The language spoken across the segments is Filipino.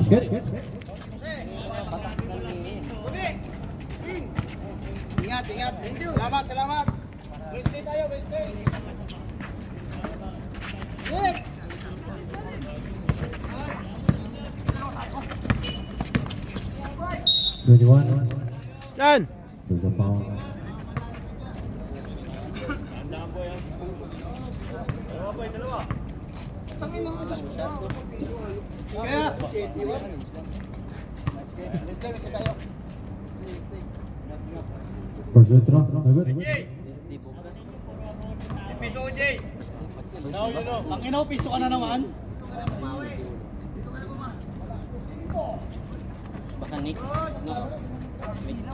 Basket. Ingat, ingat. Salamat, salamat. Wednesday tayo, Wednesday. Nick! Yan. There's a foul. Kaya. Wednesday, Wednesday tayo. First free throw. Agad. Piso, Jay. Ang ino, piso ka na naman. Baka next, no?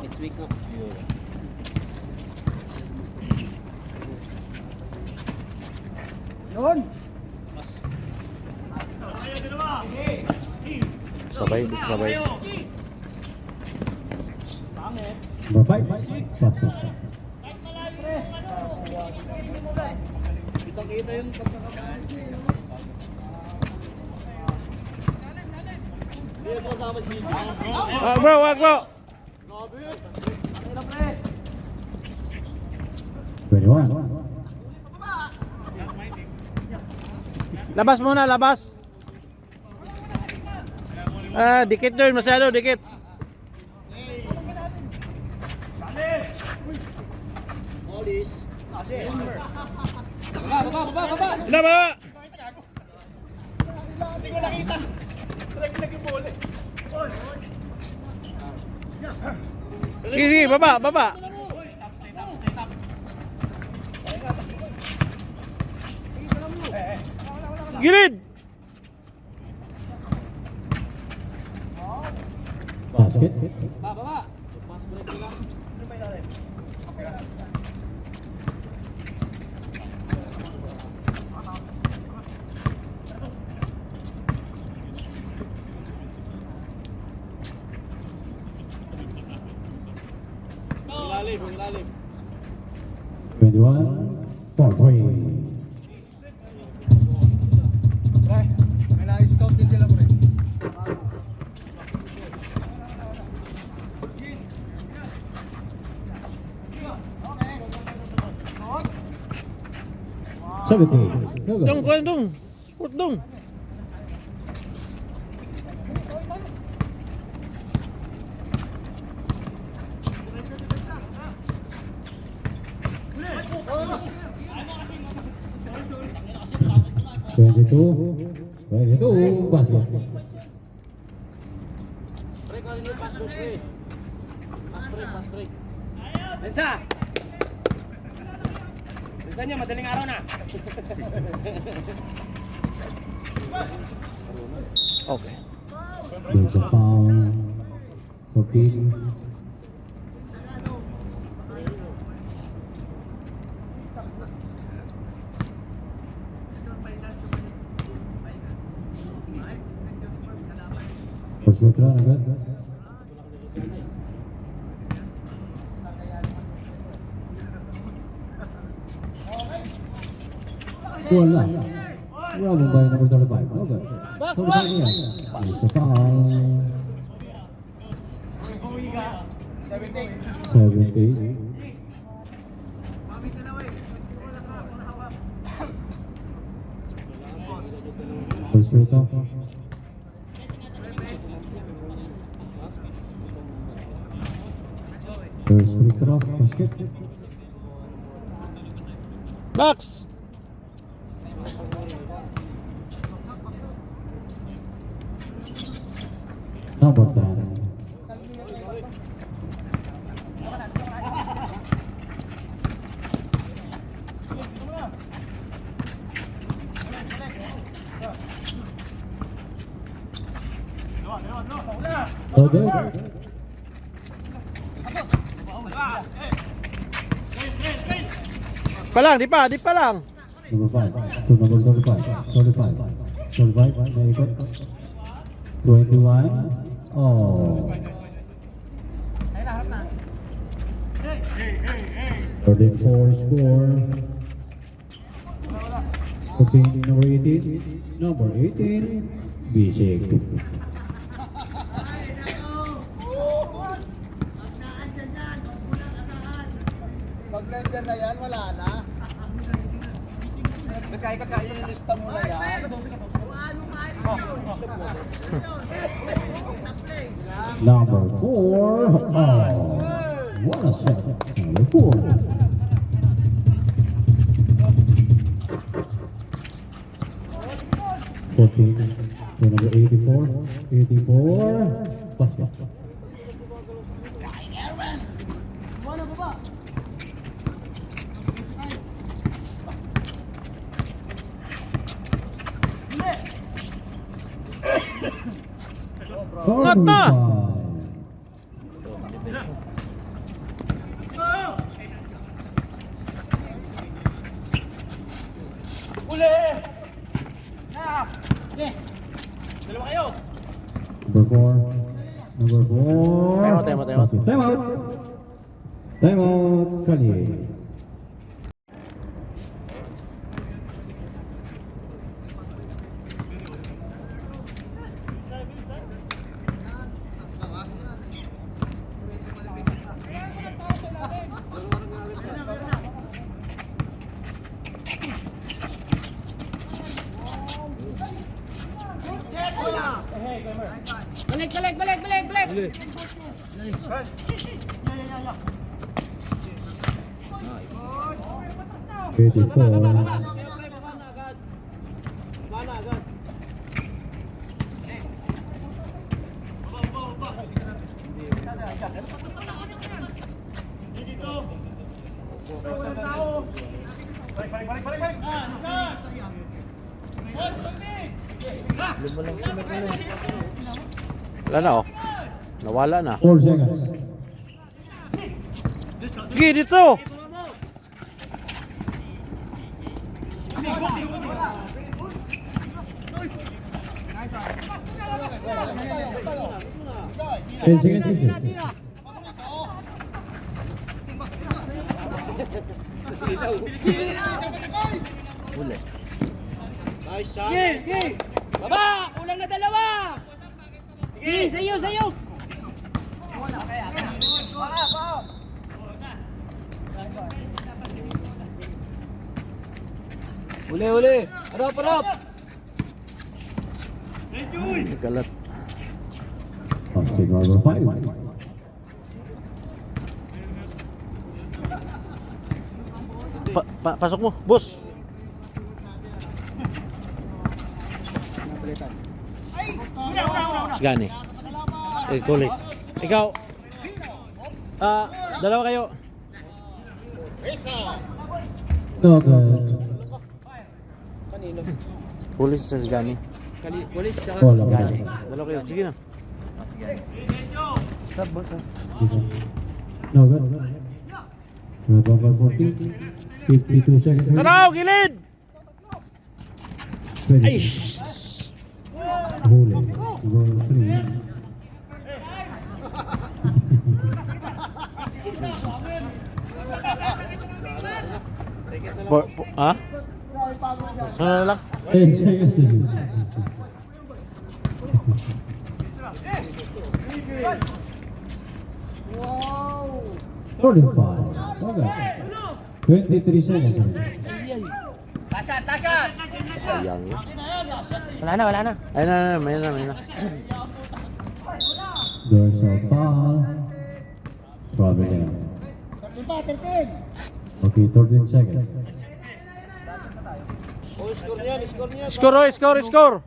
Next week, no? Yun. Sabay, sabay. Number 5. Pass. Kitang-kita yung pagkakakaan. Hindi na kasama si Wag bro, wag bro. Grabe. Ang ina, pre. 21. Labas muna, labas. Dikit doon, masyado, dikit. Olis. Baba. Ina ba? Hindi ko nakita. Lagi bola. Sige, baba. Gilid. Basket. Baba. Pass break na. Ano ba ilalim? Ilalim. 21. For 3. Pre, may na-scout din sila, pre. Dong. Sport dong. Basket. Pre, kali nyo, pass break. Pass break. Lensa! Lensa nyo, madaling araw na. Okay. There's a foul. 14. First free throw. Agad. Wala. Bravo by number 35. Okay. Box. There's a foul. 70. First free throw. First free throw. Basket. Box. Number 10. Good. Di pa lang. Number 5. To number 35. 35. Naikot. 21. Oh. 34 score. Okay, number 18. Number 18. Bishik. Pag nandiyan na yan, wala na. Kaya ilista mo na yan. Number 4. Oh, what a shot. Number 4. To number 84. 84. Pass. Ngat na! Number 4. Number 4. Time out. Time out. Time out. Kali. Balik. 84. Wala na oh. Nawala na. 4 seconds. Sige, dito! Ten seconds. Huli. Nice shot. Baba! Kulang na dalawa! Sige, sa'yo! Huli! Harap! Kalat. Basket number 5. Pasok mo, boss. Gani. Golis. Ikaw. Dalawa kayo. No good. Golis sa Gani. Walis, tsaka... Wala. Gani. Dalawa kayo. Sige na. Sab, boss, ha? No good. Number 14. 52 seconds. Tanaw, gilid! Ay! Huli. Number 3. Ha? Sana na lang. 10 seconds. 45. Okay. 23 seconds. Sayang yun. Wala na. Ay na, may na. There's a foul. Probably there. Okay, 13 seconds. Score!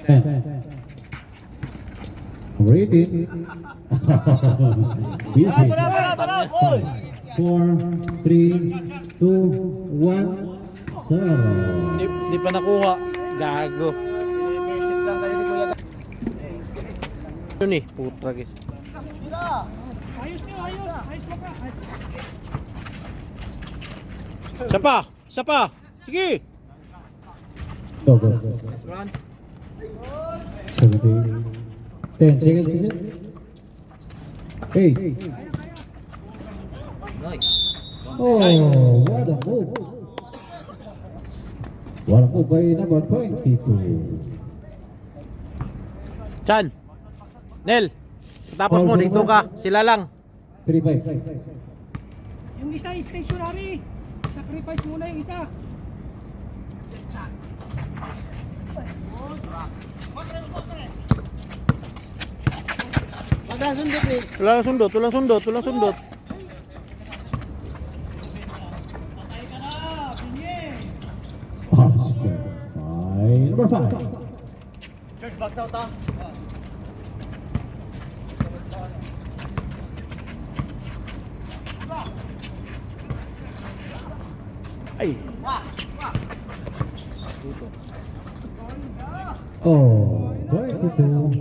10. Number 18. Busy. 4, 3, 2, 1, 0. Di pa nakuha. Gago. Yun eh, putra guys. Isa pa. Sige. Go. 17. 10 seconds. 8. Nice. Oh, what a move. What a move by number 22. Chan. Nel. Tapos mo, dito ka. Sila lang. 35. Yung isa stationary. Sacrifice muna yung isa. Magkasundot ni. Tulang sundot, tulang sundot, tulang sundot. Basket by number 5. Church, back out ha. Ay, Oh, 22.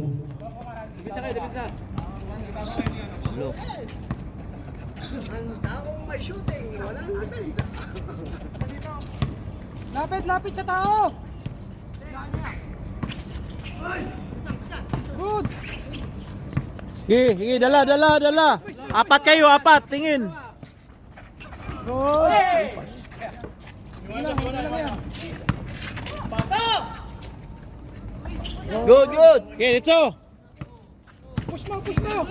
Ang taong may shooting, walang depensa. Lapit sa tao. Good. sige, dala. Apat kayo, apat, tingin. Good. Wala yan. Good, good. Okay, dito. Push mo. 21.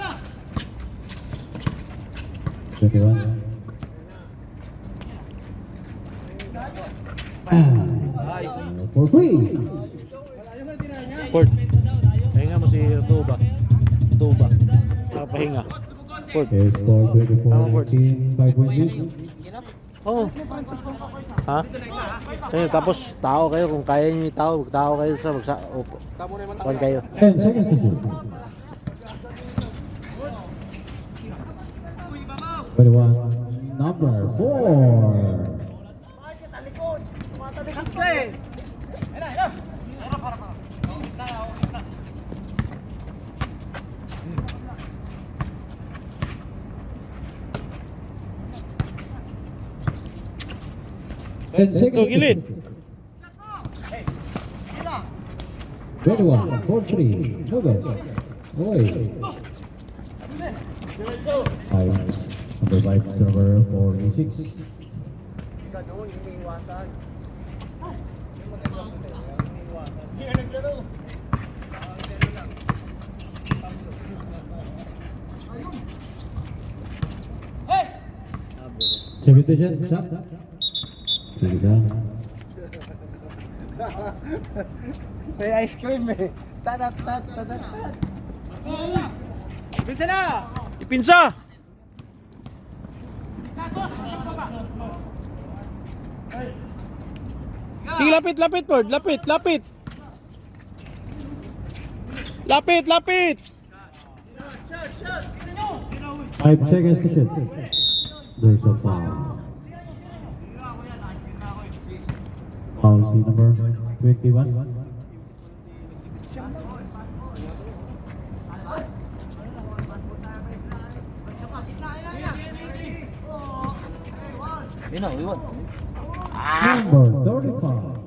For free. Port. Pahinga mo si Tuba. Pahinga. Port. Okay, score 24-18. 5 point lead. Oh. Ha? Ayun, tapos tao kayo kung kaya niyo tao kayo sa opo. Kuan kayo. 10 seconds to shoot. 21. Number 4. Cut ka eh. Ito, gilid. 21. 4-3. No good. Away. 5. Number 5 to number 46. Ganun, iniiwasan. Yung magandang player, iniiwasan. Hindi ka naglaro. Ganun lang. Substitution. Shot. Sige ka. May ice cream eh. Tatat. Ipinsa. Sige, lapit, Port. Lapit. 5 seconds to shoot. There's a foul. Foul C number 21. You know, we won. Number 35.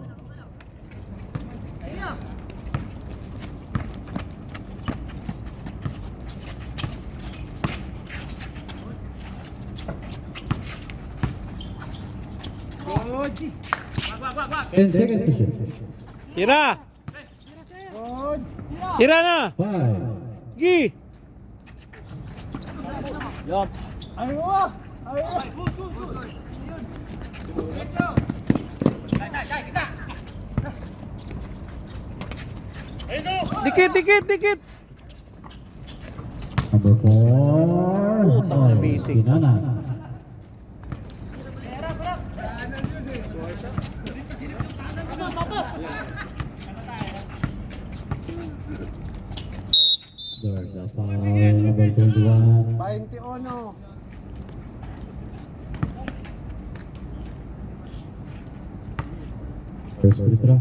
Good. 10 seconds to shoot. Tira na. 5. Sige. Yup. Dikit. Number 4. Puta, basic. Kinana. There's a foul. Number 21. 21. First free throw.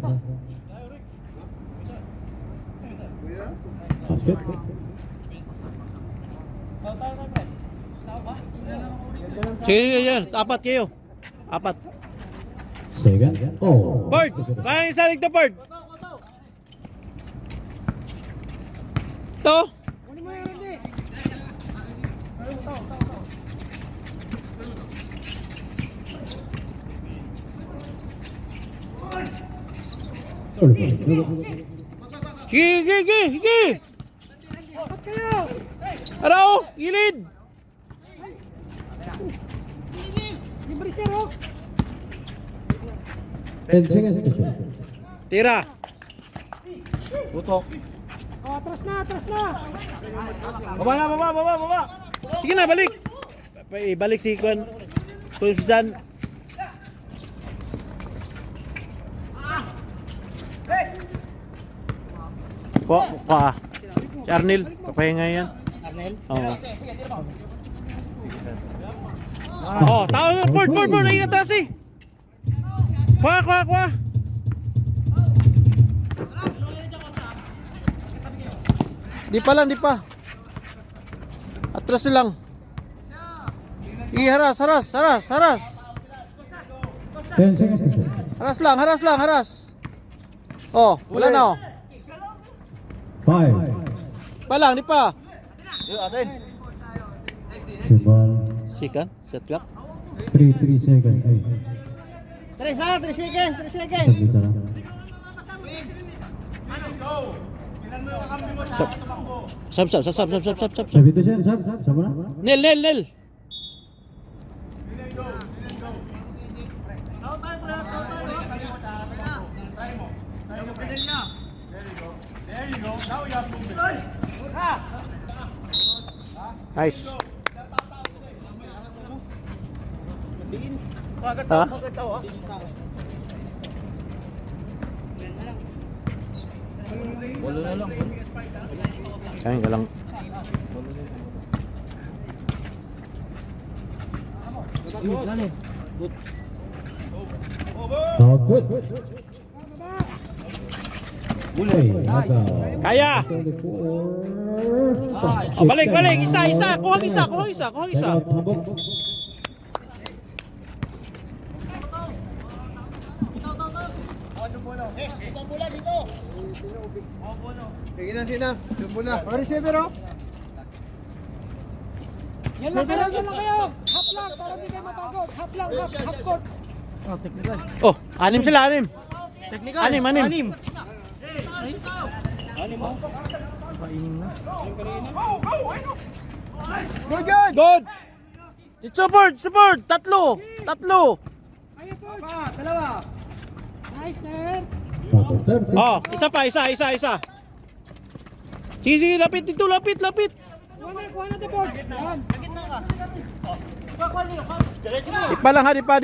Basket. Sige, yan. Apat kayo. Apat. Second. Oh. Port. Kaya salig to, Port. Ito. Kunin mo yun, hindi. Sige. Araw, gilid. 10 seconds to shoot. Tira. Putok. Atras na, atras na. Baba na, baba. Sige na, balik. Balik si Kwan. Kung si Jan. Kuha. Si Arnel. Papahinga yan. Arnel? Oo. Oh, tao. Board. Ingat atas eh. Kuha. Di pa. Atras lang. Haras. 10 seconds to shoot. Haras. Oh, wala na oh. 5. Palang, di pa. Sibal. Sikan, shot clock. 3 seconds. 3 seconds. Saglit na lang. Sab. Sabi ito siya, sab mo na. Nel. Nice. Ha? Walo na lang. Kain ka lang. Not good. Okay, Kaya. Oh, balik. Isa. Kuha isa. Sige na, sina. Doon muna. Mga receiver, oh. Yan lang kayo. Half lang, para hindi kayo mapagod. Half lang, half court. Oh, 6 sila. Technical. 6. Good. Support. Tatlo. Nice, sir. Oh, isa pa. Sige, lapit dito. Kuha na the board. Yan. Di pa lang ha, di pa.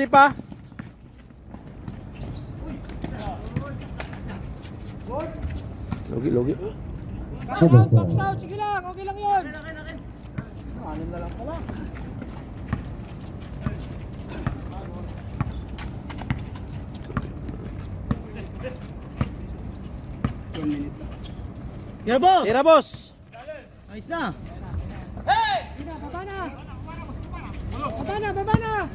Logi. Box out. Sige lang, okay lang yun. Tira, boss. Ayos na. Sige na, baba na.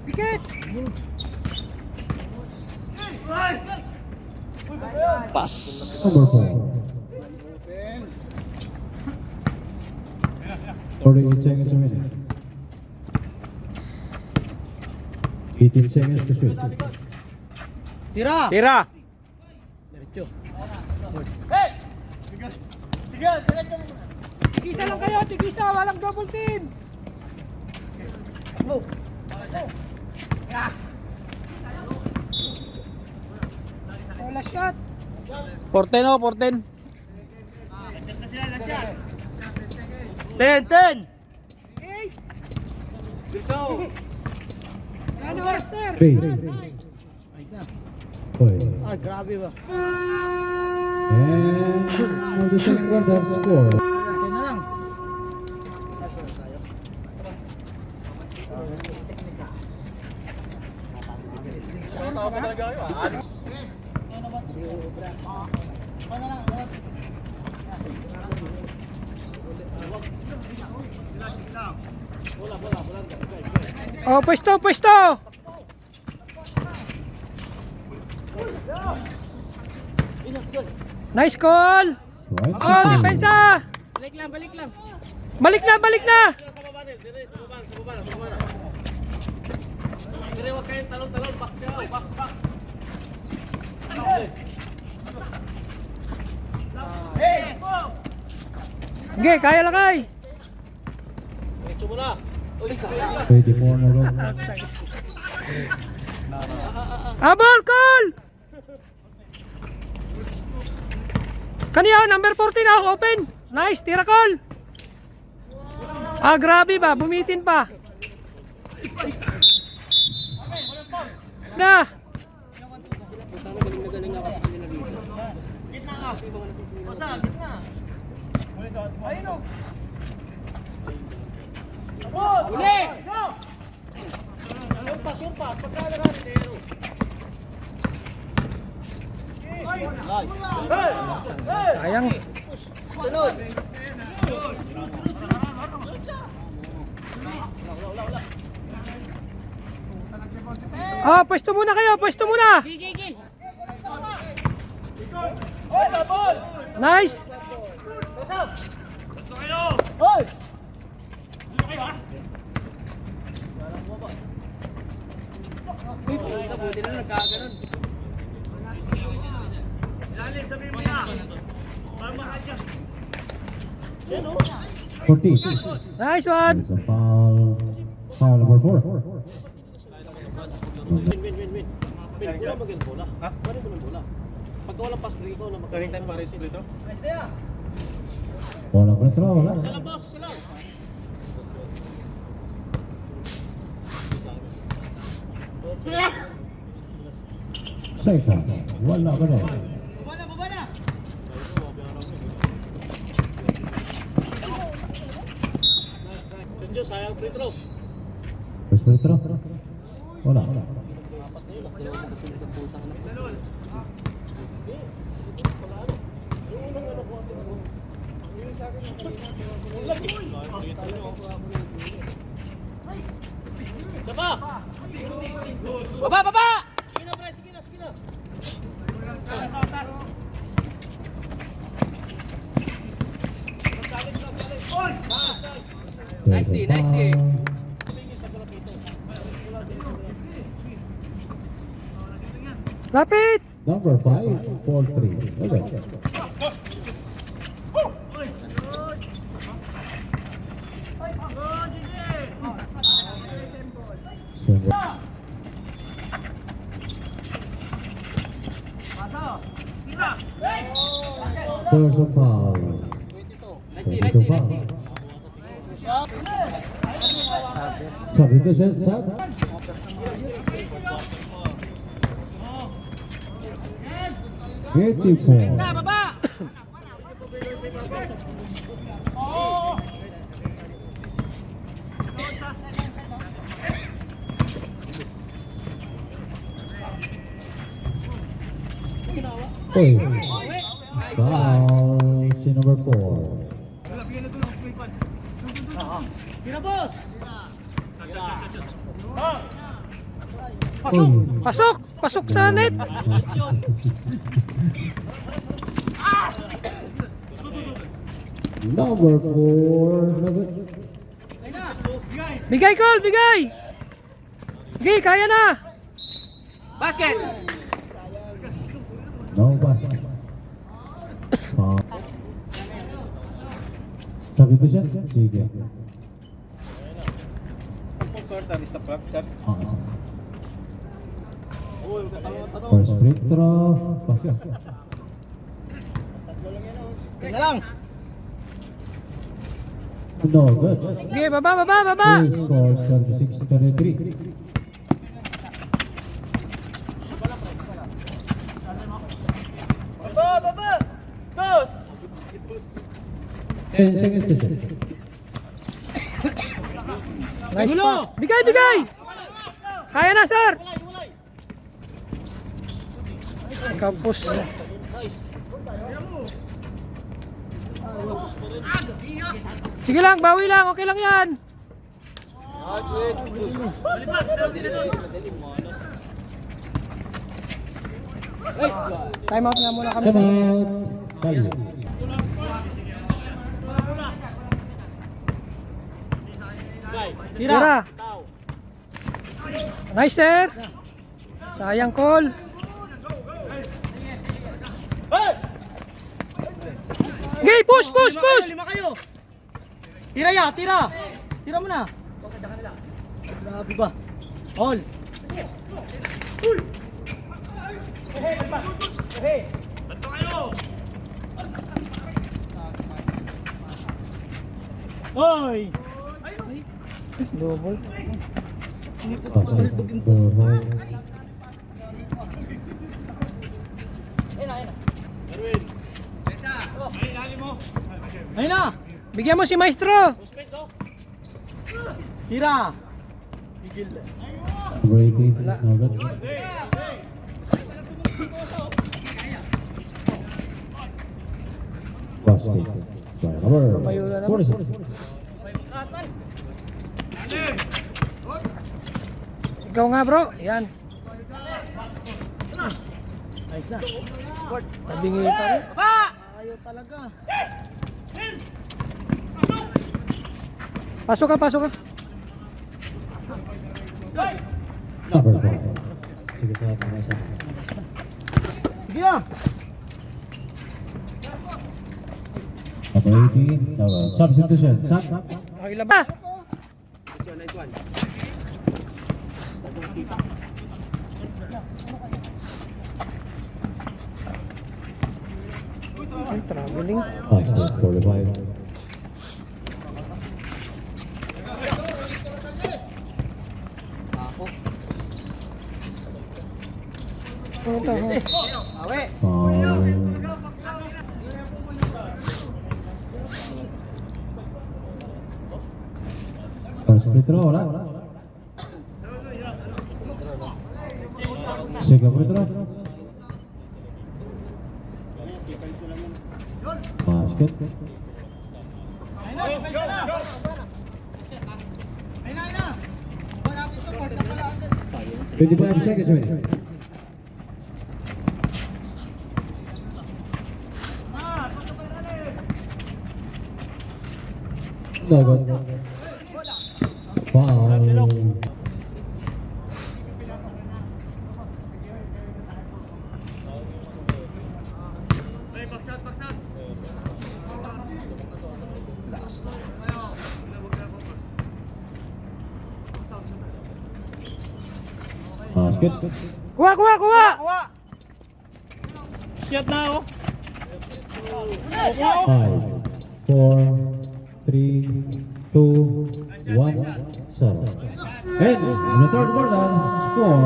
Pikit. Pass. Number 4. 48 seconds remaining. 18 seconds to shoot. Tira. Diretso. Tigisa lang kayo, tigisa. Walang double team. Oh, last shot. 14. 10. 8. Biso. Ano, Orster? 3. Ah, grabe ba? And for the second quarter score. Yan na lang. Oh, pwesto. Nice call. Right. Oh, depensa. Balik lang. Balik na. Dire wag kayo talon, box kayo, box. Sige, kaya lang kay. Diretso mo na. Uy, 24 na row. Abol, call! Kaniya, number 14 na, open. Nice, tira call. Ah, grabe ba, bumitin pa. Na. Galing ako sa kanila dito. Gitna ka. Hindi mga nasisingin. Basta, gitna. Ayun o. Uli! Yung pas. Pagkala ka rin, Nero. Sayang. Sunod. Ah, pwesto muna kayo, pwesto muna. Nice. Buti na nagkaganon. 40. Nice one. There's a foul. Foul number 4. Win. Bola ba ganun bola? Ha? Pwede ba ng bola? Pagka walang pass break ito na magkaroon tayo para sa dito. Bola free throw. Wala. Isa lang boss, isa lang. Second. Wala ba rin? Bubala. Medyo sayang free throw. First free throw. Wala. Kasi nagputang na po. Isa pa! Baba! Sige na. Nice D, nice D. Lapit. Number 5, 4-3. Okay. There's a foul. Nice D. Sabi ito siya, Sab? Beautiful. Baba! Hey. Foul. Si number 4. Tira, boss. Pasok sa net. Number 4. Bigay call, bigay. Sige, kaya na. Basket! No pass. Foul. Sabi ito siya? Sige. First free throw. Basket. Tingnan lang. No good. Sige, baba. He scores 36-33. Baba. Boss. 10 seconds to shoot. Nice pass. Bigay. Kaya na, sir. Kapos. Sige lang, bawi lang. Okay lang yan. Time out nga muna kami. Come out. Kali. Tira. Nice, sir. Sayang call. Sige, push, push, push! Lima kayo. Tira ya, tira. Tira mo na. Grabe ba? All. Hoy! Double. Pasok. Ball. Ayun na. Bigyan mo si Maestro. Tira. Breaking. No good. Basket. By number 46. Ikaw nga bro. Yan. Ayos na. Tabingi pa rin. Ayaw talaga. Pasok ka, pasok ka. Number 5. Sige sa mga isa. Sige na. Number 18. Substitution. Sat. Okay, laba. Nice one. Ay, traveling. Basket. 45. Ako. Ano ito? Awe. Foul. First free throw, wala. Second free throw. Basket. Ayun na. Wala natin support na pala. 25 seconds remaining. No good. Foul. Basket. Kuha, kuha, kuha! Shot na ako. 5, 4, 3, 2, 1, 0. And in the third quarter, score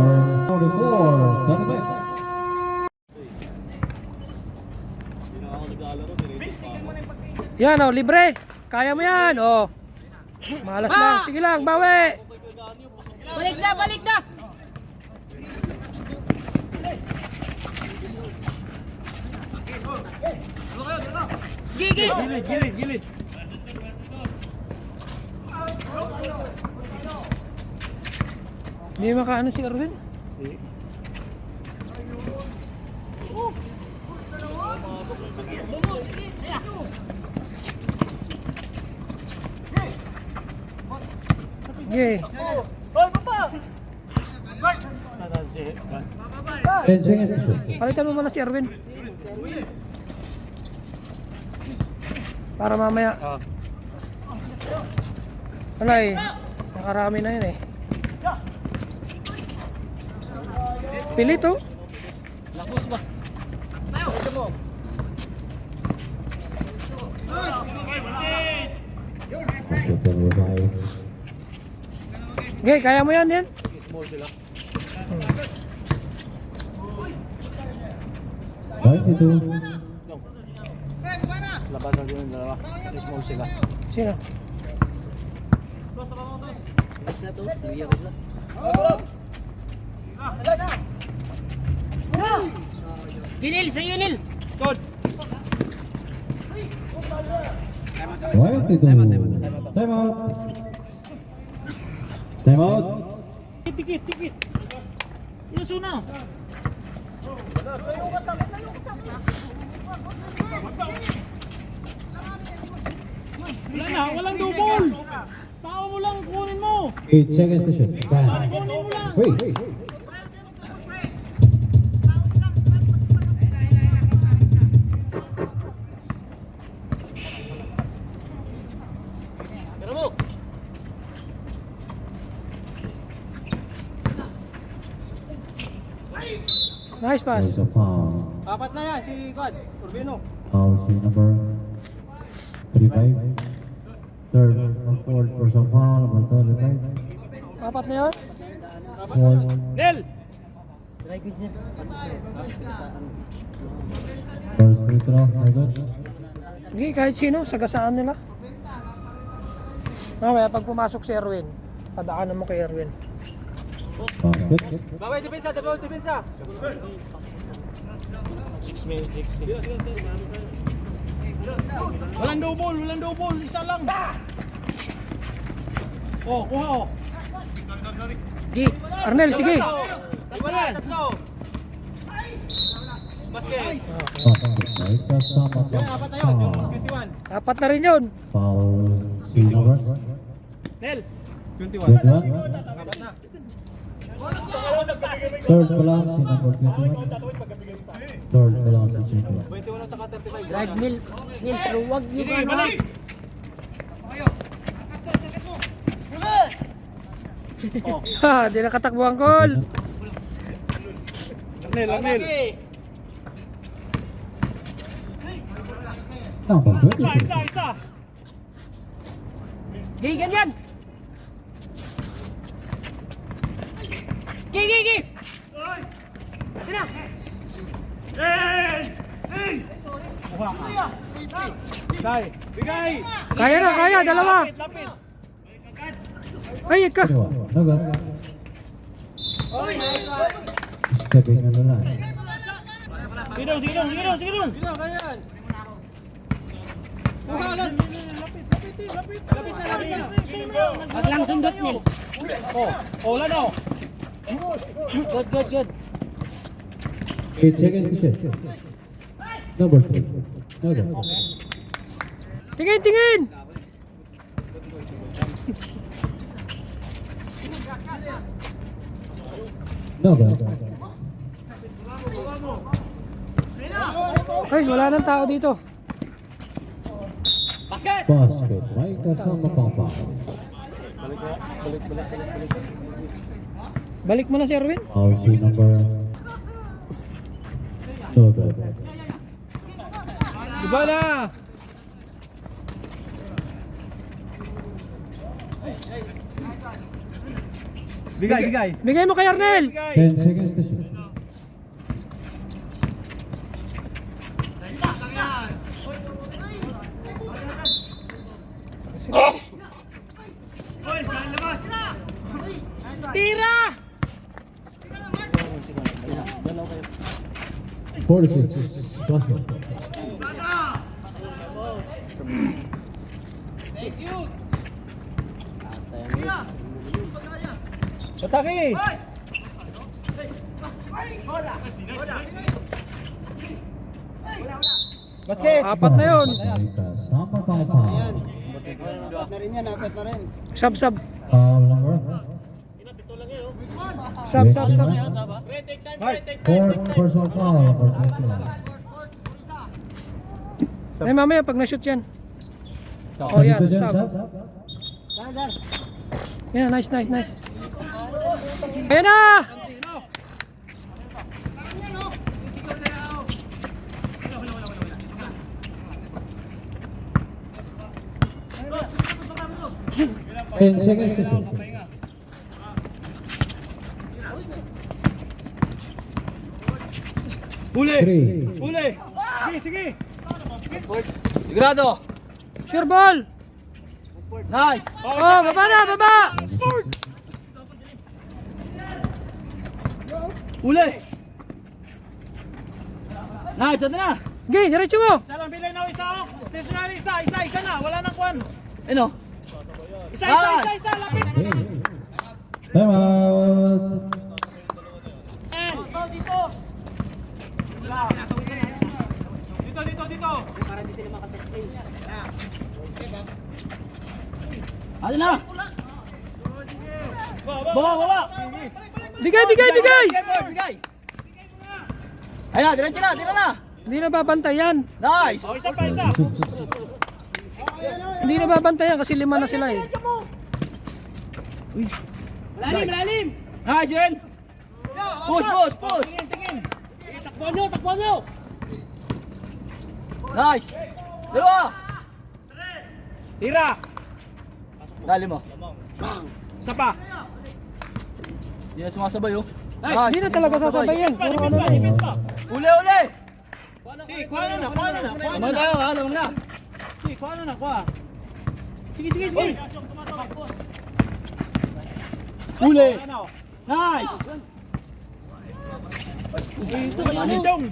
44-35. Yan oh, libre. Kaya mo yan, oh. Malas lang. Sige lang, bawi. Balik na, balik na! Gigi! Gilid. Hindi makaano si Erwin. Okay. 10 seconds to shoot. Palitan mo muna si Erwin. Para mamaya. Wala eh. Nakarami na yun eh. Pilit oh. Lakus ba? Basket number 5. Okay, kaya mo yan yan. Small sila. 22. Labasan din yung dalawa. Small sila. Sino? Is na to? Luya is na. Ginil, sa Yunil! Good. 22. Time out. Time out. Tikit. Iluso na. Wala na, walang double. Tao mo lang, kunin mo. 8 seconds to shoot. Bang. Kunin mo lang. Wait. Nice pass. There's a foul. Apat na yan, si Kwan. Urbino. Foul si number 35. Third or fourth personal foul, number 35. Apat na yun. Fourth. Nel! First free throw, no good. Hindi, kahit sino, sagasaan nila. Mamaya, pag pumasok si Erwin, padaanan mo kay Erwin. Basket. Baway, depensa, depensa. 6 minutes, 6. Walang double, isa lang. Oh, kuha oh. Gi, Arnel, sige. Tatlo. Basket. Basket. Right, kasama pa. Yan, apat na yun, yung 21. Apat na rin yun. Foul si number Nel! 21. 21. Apat na. Third pa lang si number 21. Third pa lang si 21. 21 saka 35. Drive Nil pero wag niyo Sige, balik! Ha, di nakatakbo ang goal. Nel, Nel. Number 22. Isa! Gi, ganyan. Gi. Sina. Kuha ka. Bigay! Bigay! Kaya, dalawa. Lapit! Ay, ka. Dalawa. No good. Stepping on the line. Sige dong! Sino, kaya yan? Kuha agad. Lapit na. Wag lang sundot Nil. Oh, wala na oh. Good. 8 seconds to shoot. Number 3. No good. Tingin. No good. Ay, wala nang tao dito. Basket. Right, kasama pang foul. Balik mo na si Erwin. Foul si number. No good. Iba na! Bigay! Bigay mo kay Arnel. 10 seconds to shoot. Tira! 46. Basket. Atake! Basket! Apat na yun. Right, kasama pang foul. Apat na rin yan, apat na rin. Sub. Foul number. Sub. Fourth personal foul. Number 21. Ay, mamaya pag na-shoot yan. Oh, yan, Dito dyan, sub. sub. Yan, nice. Ayan na! Ten seconds to shoot. Huli! 3. Huli! Sige! Sigurado. Sure ball. Nice. Oh, baba. Uli. Nice, ito na. Gay, diretso mo. Isa lang bilay na isa oh! Stationary isa na! Wala nang kwan! Ano? Isa! Lapit! Okay. Time out. Dito! Ano na? Baba. Bigay. Bigay. Ayan, diretso na. Hindi na babantayan. Nice. Oh, isa pa! Hindi na babantayan kasi 5 na sila eh. Malalim. Nice, yun. Push. Takbuhan nyo! Nice! Dalawa! Tira! Dali mo. Isa pa! Hindi na sumasabay oh. Hindi na talaga sasabay yan. Puro ano na eh. Uli, uli! Sige, kuha na. Naman tayo ha, naman na. Sige, kuha na. Sige. Huli. Nice! Dong!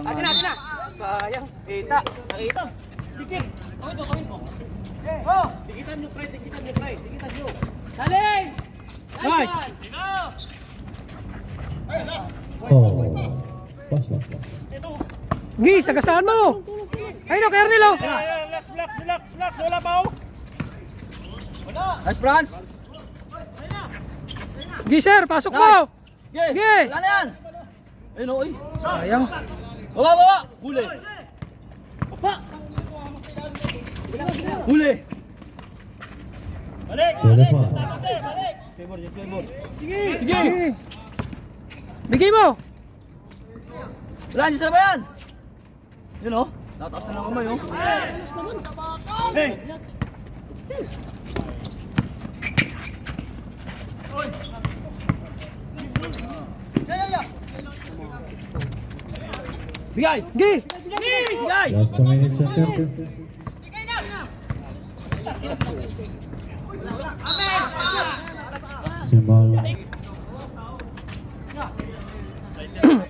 Atin na. Sayang. Kita. Nakita. Dikit. Dikitan nyo, pre. Dali! Nice! Oh. Pass. Gi, sagasaan mo. Ayun o, Kernel o. Relax. Wala pa oh. Nice, Franz! Gi, sir, pasok mo. Nice! Ge! Ge! Wala na yan! Ayun o, uy. Sayang. Baba! Huli! Huli! Balik! 25. Sige! Bigay mo. Wala, hindi sa bayan! Yun o. Tataas na ng kamay o. Hey! Bigay! Gi. Bigay! Last 2 minutes and 30. Symbol.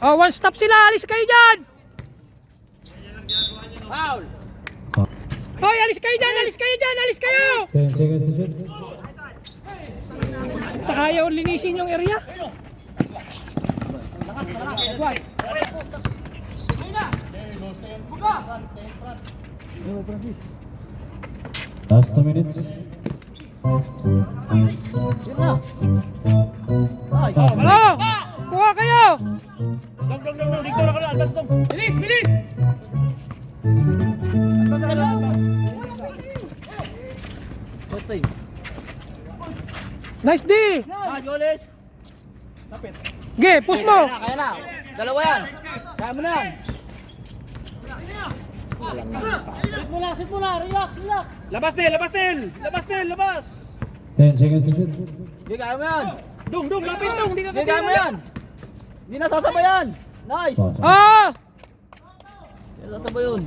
Oh, one stop sila. Alis kayo dyan. Foul! Hoy, alis kayo dyan. 10 seconds to shoot. Ayaw linisin yung area. Last 2 minutes. Yun na! Ay! Oh, kuha kayo. Dong. Dito na ka na. Advance dong. Bilis! Short time. Nice D. Nice, goles! Gi, push mo. Kaya na! Dalawa yan! Kaya mo na! Sit mo na. Relax. Labas, Nel. 10 seconds to shoot. Hindi, kaya mo yan! Dong, lapit dong. Hindi ka Hindi, kaya mo yan! Hindi na sasabayan! Nice! Pass. Oh, Hindi na sasabay yun!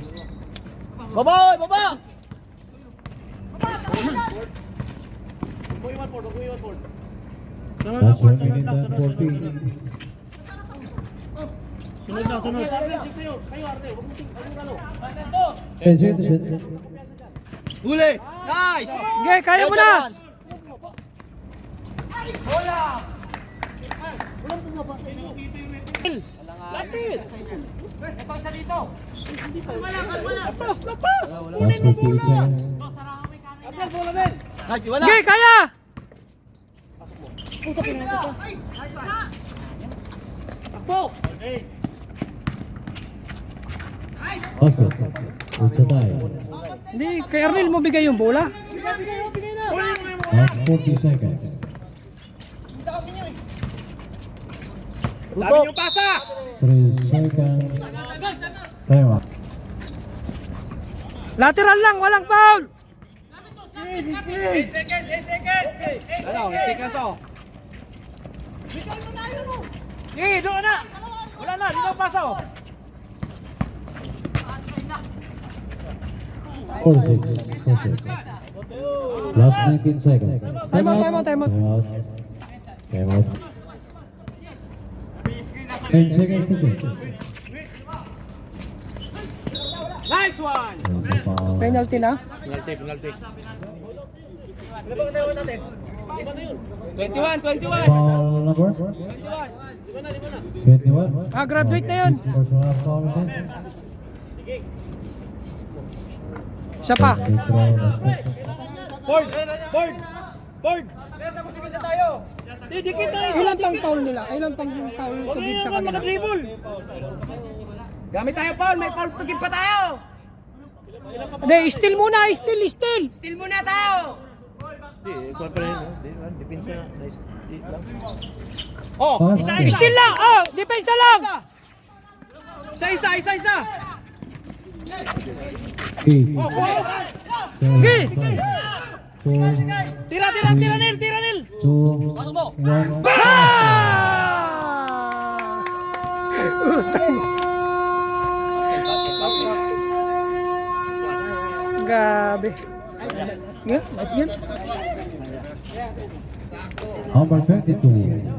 Baba! Oy! Baba! Last 1 minute and 40. Sunod. 10 seconds to shoot. Huli! Nice! Gi, kaya mo na. Lapit. Lapas. Last 50 seconds. Nice! Wala! Gi, kaya. Pass. It's a tie. Hindi, Kernel mo bigay yung bola. Last 40 seconds. Dami niyo pasa. 3 seconds. Time out. Lateral lang, walang foul. Ano, check na to. Doon na. Wala na, dito ang pasa oh. 4-6. Last 19 seconds. Time out. Time out. 10 seconds to shoot. Nice one. Foul. Penalty na. Penalty. Ano ba tayo natin? 21! Foul number 21. Graduate na yun. Personal foul again. Siya pa. Board. Tapos dikit sa tayo. Dikit na isa. Ilan pang foul nila? Ilan pang foul Huwag to give nyo sa naman kanila? makadribble. Gamit tayo, Paul! May fouls to give pa tayo! Hindi, steal muna, steal. Steal muna tayo! Kuha pa rin. Depensa. Nice. Oh, isa. Steal lang! Oh, depensa lang! Isa! 8, Oh, 7, 5, 4, Tira, Nil! 2, 1. Gabi. Sige, nice game. Number 22.